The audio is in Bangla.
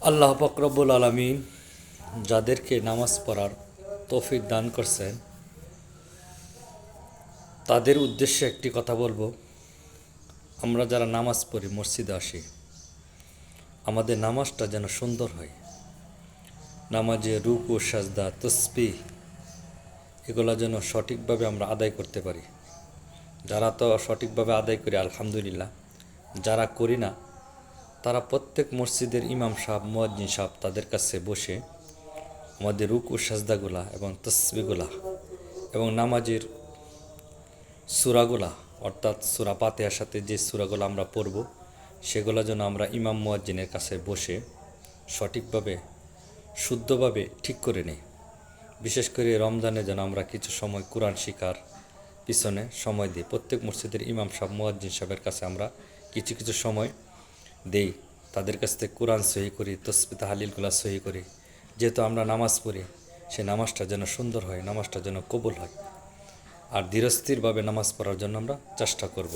আল্লাহ পাক রব্বুল আলামিন যাদেরকে নামাজ পড়ার তৌফিক দান করছেন তাদের উদ্দেশ্যে একটি কথা বলবো। আমরা যারা নামাজ পড়ি, মসজিদে আসি, আমাদের নামাজটা যেন সুন্দর হয়। নামাজে রুকু, সাজদা, তসবিহ এগুলো যেন সঠিকভাবে আমরা আদায় করতে পারি। যারা তো সঠিকভাবে আদায় করি আলহামদুলিল্লাহ, যারা করি না তারা প্রত্যেক মসজিদের ইমাম সাহেব, মুয়াজ্জিন সাহেব তাদের কাছে বসে আমাদের রুকু, সাজদাগুলা এবং তসবিহগুলা এবং নামাজের সূরাগুলা, অর্থাৎ সূরা ফাতিহার সাথে যে সূরাগুলো আমরা পড়ব সেগুলো যেন আমরা ইমাম মুয়াজ্জিনের কাছে বসে সঠিকভাবে, শুদ্ধভাবে ঠিক করে নিই। বিশেষ করে রমজানে যেন আমরা কিছু সময় কোরআন শিখার পিছনে সময় দিই। প্রত্যেক মসজিদের ইমাম সাহেব, মুয়াজ্জিন সাহেবের কাছে আমরা কিছু কিছু সময় দেই, তাদের কাছ থেকে কোরআন সহি করি, তসবিহ তাহলিলগুলা সহি করি। যেহেতু আমরা নামাজ পড়ি, সেই নামাজটা যেন সুন্দর হয়, নামাজটা যেন কবুল হয়। আর ধীরস্থিরভাবে নামাজ পড়ার জন্য আমরা চেষ্টা করব।